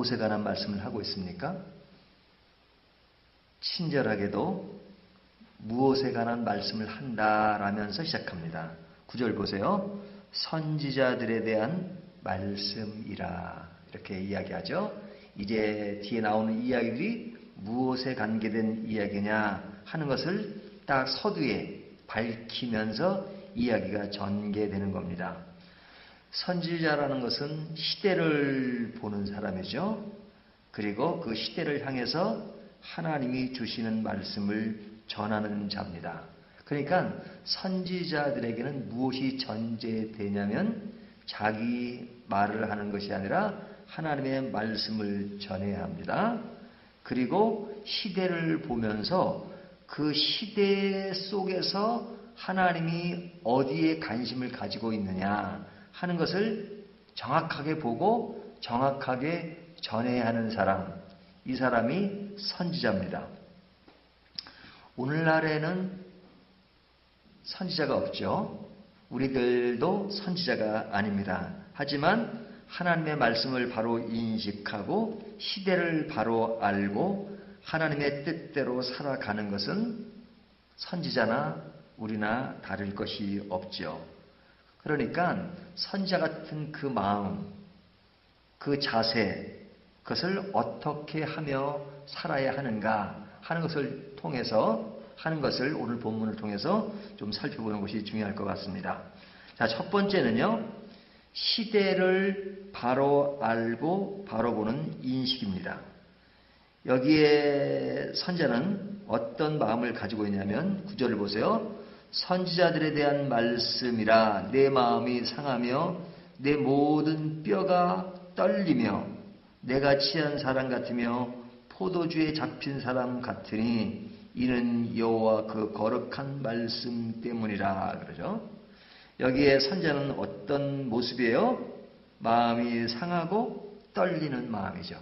무엇에 관한 말씀을 하고 있습니까? 친절하게도 무엇에 관한 말씀을 한다라면서 시작합니다. 9절 보세요. 선지자들에 대한 말씀이라 이렇게 이야기하죠. 이제 뒤에 나오는 이야기들이 무엇에 관계된 이야기냐 하는 것을 딱 서두에 밝히면서 이야기가 전개되는 겁니다. 선지자라는 것은 시대를 보는 사람이죠. 그리고 그 시대를 향해서 하나님이 주시는 말씀을 전하는 자입니다. 그러니까 선지자들에게는 무엇이 전제되냐면 자기 말을 하는 것이 아니라 하나님의 말씀을 전해야 합니다. 그리고 시대를 보면서 그 시대 속에서 하나님이 어디에 관심을 가지고 있느냐 하는 것을 정확하게 보고 정확하게 전해야 하는 사람, 이 사람이 선지자입니다. 오늘날에는 선지자가 없죠. 우리들도 선지자가 아닙니다. 하지만 하나님의 말씀을 바로 인식하고 시대를 바로 알고 하나님의 뜻대로 살아가는 것은 선지자나 우리나 다를 것이 없죠. 그러니까 선지자 같은 그 마음, 그 자세, 그것을 어떻게 하며 살아야 하는가 하는 것을 통해서 하는 것을 오늘 본문을 통해서 좀 살펴보는 것이 중요할 것 같습니다. 자, 첫 번째는요. 시대를 바로 알고 바로 보는 인식입니다. 여기에 선지자는 어떤 마음을 가지고 있냐면 9절을 보세요. 선지자들에 대한 말씀이라 내 마음이 상하며 내 모든 뼈가 떨리며 내가 취한 사람 같으며 포도주에 잡힌 사람 같으니 이는 여호와 그 거룩한 말씀 때문이라 그러죠. 여기에 선지자는 어떤 모습이에요? 마음이 상하고 떨리는 마음이죠.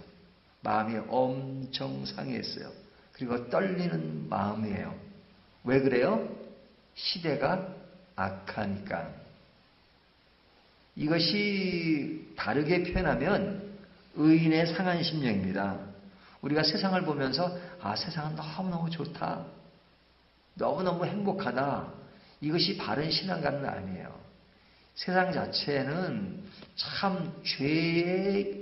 마음이 엄청 상했어요. 그리고 떨리는 마음이에요. 왜 그래요? 시대가 악하니까. 이것이 다르게 표현하면 의인의 상한 심령입니다. 우리가 세상을 보면서 세상은 너무너무 좋다. 너무너무 행복하다. 이것이 바른 신앙과는 아니에요. 세상 자체는 참 죄에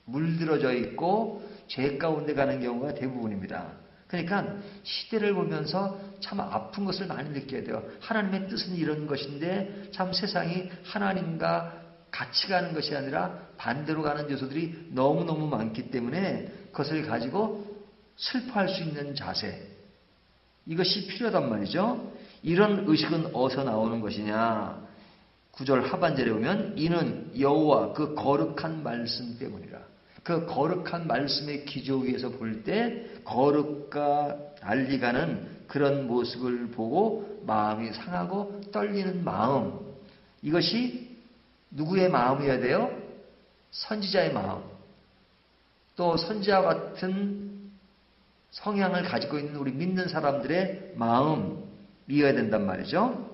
물들어져 있고 죄 가운데 가는 경우가 대부분입니다. 그러니까 시대를 보면서 참 아픈 것을 많이 느껴야 돼요. 하나님의 뜻은 이런 것인데 참 세상이 하나님과 같이 가는 것이 아니라 반대로 가는 요소들이 너무너무 많기 때문에 그것을 가지고 슬퍼할 수 있는 자세, 이것이 필요하단 말이죠. 이런 의식은 어디서 나오는 것이냐. 9절 하반절에 보면 이는 여호와 그 거룩한 말씀 때문이라. 그 거룩한 말씀의 기조 위에서 볼 때 거룩과 달리가는 그런 모습을 보고 마음이 상하고 떨리는 마음, 이것이 누구의 마음이어야 돼요? 선지자의 마음. 또 선지자 같은 성향을 가지고 있는 우리 믿는 사람들의 마음이어야 된단 말이죠.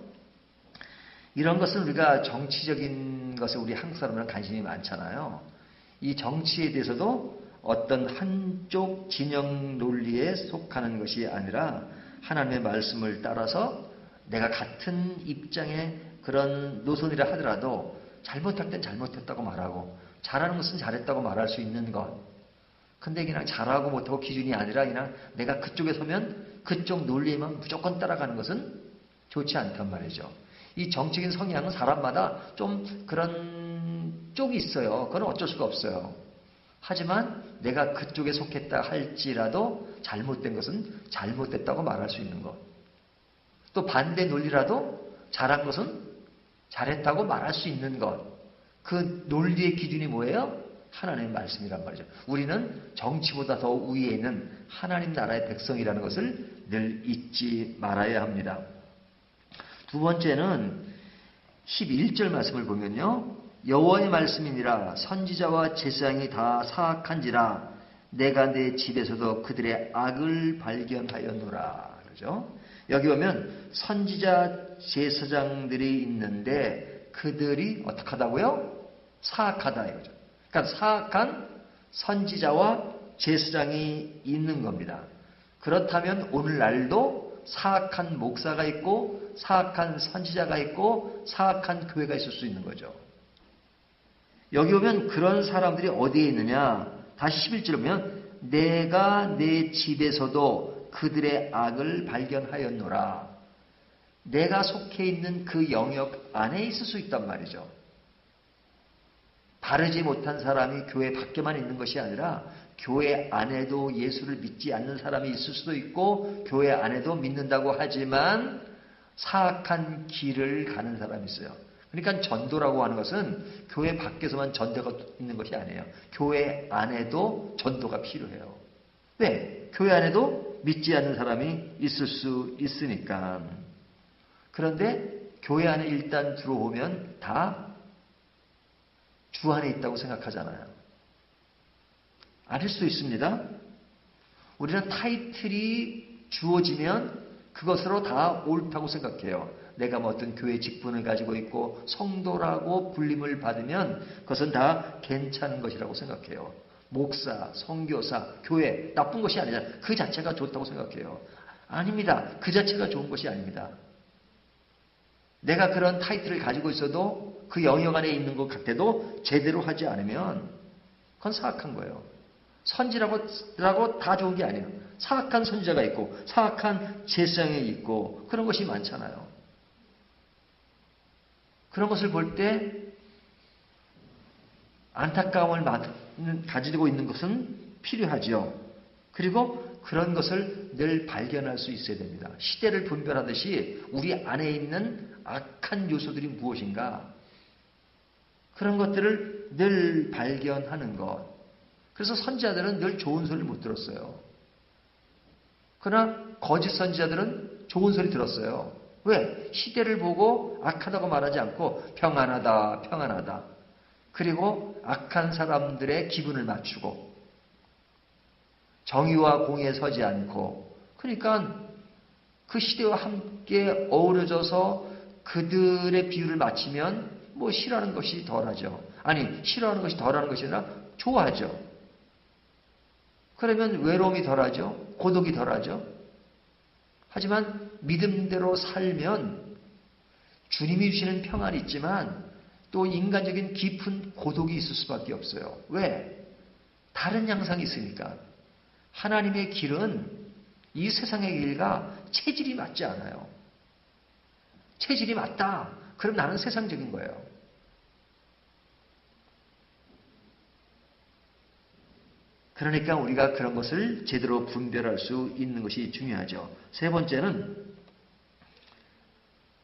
이런 것은 우리가 정치적인 것에 우리 한국 사람들은 관심이 많잖아요. 이 정치에 대해서도 어떤 한쪽 진영 논리에 속하는 것이 아니라 하나님의 말씀을 따라서 내가 같은 입장의 그런 노선이라 하더라도 잘못할 땐 잘못했다고 말하고 잘하는 것은 잘했다고 말할 수 있는 것. 근데 그냥 잘하고 못하고 기준이 아니라 그냥 내가 그쪽에 서면 그쪽 논리에만 무조건 따라가는 것은 좋지 않단 말이죠. 이 정치적인 성향은 사람마다 좀 그런 쪽이 있어요. 그건 어쩔 수가 없어요. 하지만 내가 그쪽에 속했다 할지라도 잘못된 것은 잘못됐다고 말할 수 있는 것. 또 반대 논리라도 잘한 것은 잘했다고 말할 수 있는 것. 그 논리의 기준이 뭐예요? 하나님의 말씀이란 말이죠. 우리는 정치보다 더 위에 있는 하나님 나라의 백성이라는 것을 늘 잊지 말아야 합니다. 두 번째는 11절 말씀을 보면요. 여호와의 말씀이니라 선지자와 제사장이 다 사악한지라 내가 내 집에서도 그들의 악을 발견하였노라. 그러죠? 여기 보면 선지자 제사장들이 있는데 그들이 어떻게 하다고요? 사악하다 이거죠. 그러니까 사악한 선지자와 제사장이 있는 겁니다. 그렇다면 오늘날도 사악한 목사가 있고 사악한 선지자가 있고 사악한 교회가 있을 수 있는 거죠. 여기 보면 그런 사람들이 어디에 있느냐? 다시 11절 보면 내가 내 집에서도 그들의 악을 발견하였노라. 내가 속해 있는 그 영역 안에 있을 수 있단 말이죠. 바르지 못한 사람이 교회 밖에만 있는 것이 아니라 교회 안에도 예수를 믿지 않는 사람이 있을 수도 있고 교회 안에도 믿는다고 하지만 사악한 길을 가는 사람이 있어요. 그러니까 전도라고 하는 것은 교회 밖에서만 전도가 있는 것이 아니에요. 교회 안에도 전도가 필요해요. 왜? 교회 안에도 믿지 않는 사람이 있을 수 있으니까. 그런데 교회 안에 일단 들어오면 다 주 안에 있다고 생각하잖아요. 아닐 수 있습니다. 우리는 타이틀이 주어지면 그것으로 다 옳다고 생각해요. 내가 뭐 어떤 교회 직분을 가지고 있고 성도라고 불림을 받으면 그것은 다 괜찮은 것이라고 생각해요. 목사, 선교사, 교회 나쁜 것이 아니라 그 자체가 좋다고 생각해요. 아닙니다. 그 자체가 좋은 것이 아닙니다. 내가 그런 타이틀을 가지고 있어도 그 영역 안에 있는 것 같아도 제대로 하지 않으면 그건 사악한 거예요. 선지라고 다 좋은 게 아니에요. 사악한 선지자가 있고 사악한 제사장이 있고 그런 것이 많잖아요. 그런 것을 볼 때 안타까움을 가지고 있는 것은 필요하죠. 그리고 그런 것을 늘 발견할 수 있어야 됩니다. 시대를 분별하듯이 우리 안에 있는 악한 요소들이 무엇인가 그런 것들을 늘 발견하는 것. 그래서 선지자들은 늘 좋은 소리를 못 들었어요. 그러나 거짓 선지자들은 좋은 소리 들었어요. 왜? 시대를 보고 악하다고 말하지 않고 평안하다, 평안하다. 그리고 악한 사람들의 기분을 맞추고 정의와 공의에 서지 않고 그러니까 그 시대와 함께 어우러져서 그들의 비유를 맞추면 뭐 싫어하는 것이 덜하죠. 아니 싫어하는 것이 덜하는 것이 아니라 좋아하죠. 그러면 외로움이 덜하죠. 고독이 덜하죠. 하지만 믿음대로 살면 주님이 주시는 평안이 있지만 또 인간적인 깊은 고독이 있을 수밖에 없어요. 왜? 다른 양상이 있으니까. 하나님의 길은 이 세상의 길과 체질이 맞지 않아요. 체질이 맞다. 그럼 나는 세상적인 거예요. 그러니까 우리가 그런 것을 제대로 분별할 수 있는 것이 중요하죠. 세 번째는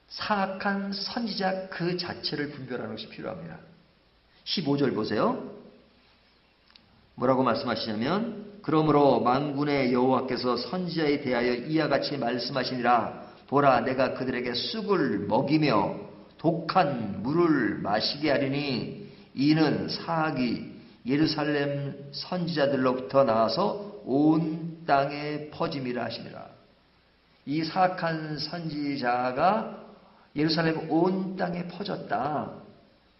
사악한 선지자 그 자체를 분별하는 것이 필요합니다. 15절 보세요. 뭐라고 말씀하시냐면 그러므로 만군의 여호와께서 선지자에 대하여 이와 같이 말씀하시니라. 보라 내가 그들에게 쑥을 먹이며 독한 물을 마시게 하리니 이는 사악이 예루살렘 선지자들로부터 나와서 온 땅에 퍼짐이라 하시니라. 이 사악한 선지자가 예루살렘 온 땅에 퍼졌다.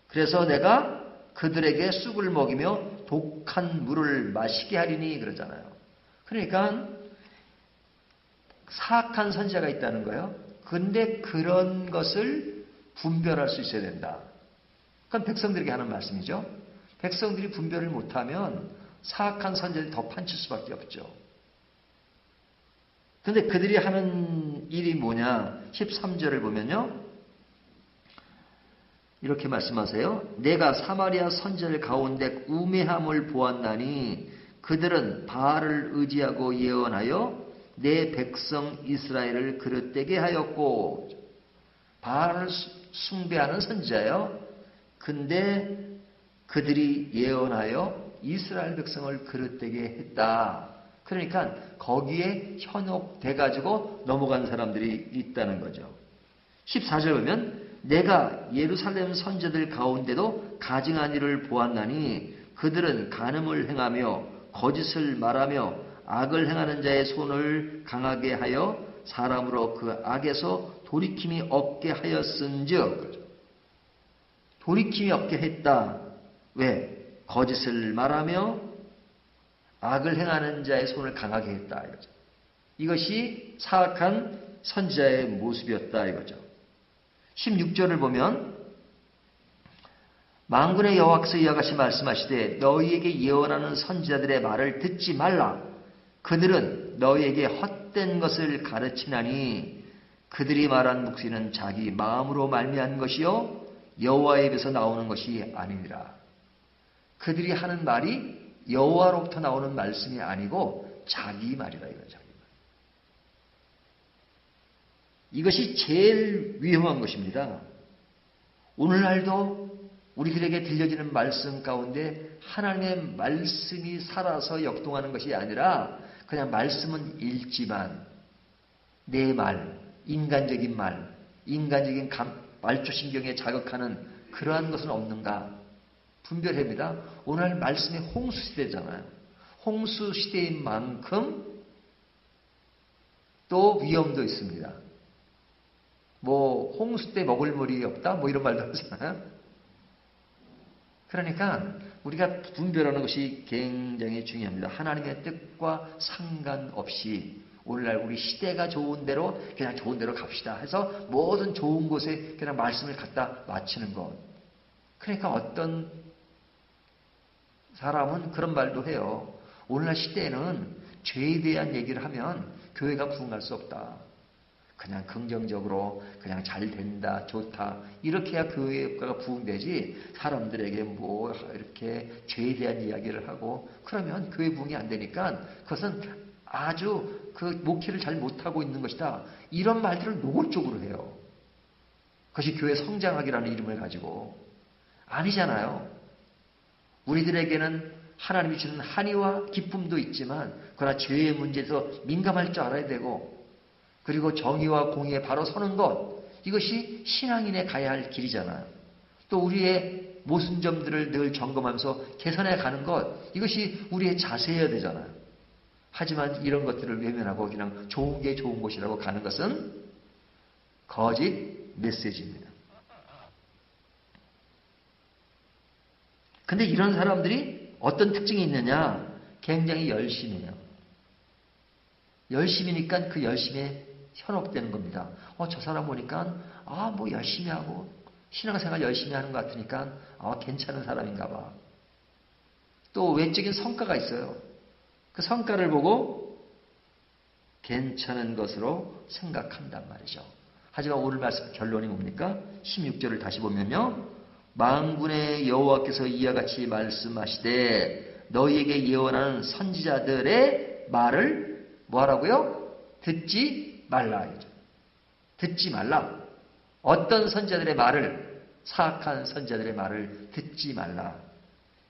그래서 내가 그들에게 쑥을 먹이며 독한 물을 마시게 하리니 그러잖아요. 그러니까 사악한 선지자가 있다는 거예요. 근데 그런 것을 분별할 수 있어야 된다. 그건 백성들에게 하는 말씀이죠. 백성들이 분별을 못하면 사악한 선지자를 더 판칠 수밖에 없죠. 그런데 그들이 하는 일이 뭐냐? 13절을 보면요. 이렇게 말씀하세요. 내가 사마리아 선지자들 가운데 우매함을 보았나니 그들은 바알을 의지하고 예언하여 내 백성 이스라엘을 그릇되게 하였고 바알을 숭배하는 선지자예요. 근데 그들이 예언하여 이스라엘 백성을 그릇되게 했다. 그러니까 거기에 현혹돼가지고 넘어간 사람들이 있다는 거죠. 14절 보면 내가 예루살렘 선지자들 가운데도 가증한 일을 보았나니 그들은 간음을 행하며 거짓을 말하며 악을 행하는 자의 손을 강하게 하여 사람으로 그 악에서 돌이킴이 없게 하였은즉 돌이킴이 없게 했다. 왜? 거짓을 말하며 악을 행하는 자의 손을 강하게 했다 이거죠. 이것이 사악한 선지자의 모습이었다 이거죠. 16절을 보면 만군의 여호와께서 이와 같이 말씀하시되 너희에게 예언하는 선지자들의 말을 듣지 말라. 그들은 너희에게 헛된 것을 가르치나니 그들이 말한 묵시는 자기 마음으로 말미암은 것이요 여호와의 입에서 나오는 것이 아니니라. 그들이 하는 말이 여호와로부터 나오는 말씀이 아니고 자기 말이다 이거죠. 자기 말. 이것이 제일 위험한 것입니다. 오늘날도 우리들에게 들려지는 말씀 가운데 하나님의 말씀이 살아서 역동하는 것이 아니라 그냥 말씀은 읽지만 내 말, 인간적인 말, 인간적인 말초신경에 자극하는 그러한 것은 없는가 분별합니다. 오늘 말씀이 홍수시대잖아요. 홍수시대인 만큼 또 위험도 있습니다. 뭐 홍수 때 먹을 물이 없다 뭐 이런 말도 하잖아요. 그러니까 우리가 분별하는 것이 굉장히 중요합니다. 하나님의 뜻과 상관없이 오늘날 우리 시대가 좋은 대로 그냥 좋은 대로 갑시다 해서 모든 좋은 곳에 그냥 말씀을 갖다 맞추는 것. 그러니까 어떤 사람은 그런 말도 해요. 오늘날 시대에는 죄에 대한 얘기를 하면 교회가 부흥할 수 없다. 그냥 긍정적으로 그냥 잘 된다, 좋다 이렇게 해야 교회가 부흥되지 사람들에게 뭐 이렇게 죄에 대한 이야기를 하고 그러면 교회 부흥이 안 되니까 그것은 아주 그 목회를 잘 못하고 있는 것이다. 이런 말들을 노골적으로 해요. 그것이 교회 성장학이라는 이름을 가지고 아니잖아요. 우리들에게는 하나님이 주는 한의와 기쁨도 있지만 그러나 죄의 문제에서 민감할 줄 알아야 되고 그리고 정의와 공의에 바로 서는 것 이것이 신앙인의 가야 할 길이잖아요. 또 우리의 모순점들을 늘 점검하면서 개선해 가는 것 이것이 우리의 자세여야 되잖아요. 하지만 이런 것들을 외면하고 그냥 좋은 게 좋은 곳이라고 가는 것은 거짓 메시지입니다. 근데 이런 사람들이 어떤 특징이 있느냐? 굉장히 열심히 해요. 열심이니까 그 열심에 현혹되는 겁니다. 저 사람 보니까 뭐 열심히 하고 신앙생활 열심히 하는 것 같으니까 괜찮은 사람인가 봐. 또 외적인 성과가 있어요. 그 성과를 보고 괜찮은 것으로 생각한단 말이죠. 하지만 오늘 말씀 결론이 뭡니까? 16절을 다시 보면요. 만군의 여호와께서 이와 같이 말씀하시되 너희에게 예언하는 선지자들의 말을 뭐하라고요? 듣지 말라. 듣지 말라. 어떤 선지자들의 말을 사악한 선지자들의 말을 듣지 말라.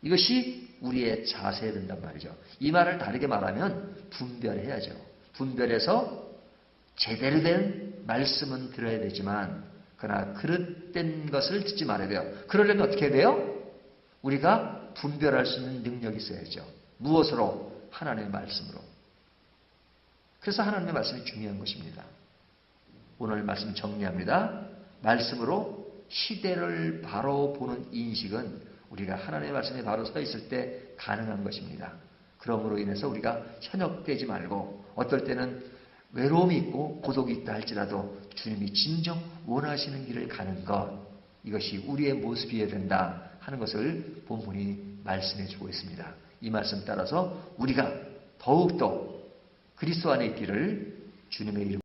이것이 우리의 자세야 된단 말이죠. 이 말을 다르게 말하면 분별해야죠. 분별해서 제대로 된 말씀은 들어야 되지만 그러나 그릇된 것을 듣지 말아야 돼요. 그러려면 어떻게 해야 돼요? 우리가 분별할 수 있는 능력이 있어야죠. 무엇으로? 하나님의 말씀으로. 그래서 하나님의 말씀이 중요한 것입니다. 오늘 말씀 정리합니다. 말씀으로 시대를 바로 보는 인식은 우리가 하나님의 말씀에 바로 서 있을 때 가능한 것입니다. 그러므로 인해서 우리가 현혹되지 말고 어떨 때는 외로움이 있고 고독이 있다 할지라도 주님이 진정 원하시는 길을 가는 것 이것이 우리의 모습이어야 된다 하는 것을 본문이 말씀해 주고 있습니다. 이 말씀 따라서 우리가 더욱더 그리스도 안에 있기를 주님의 이름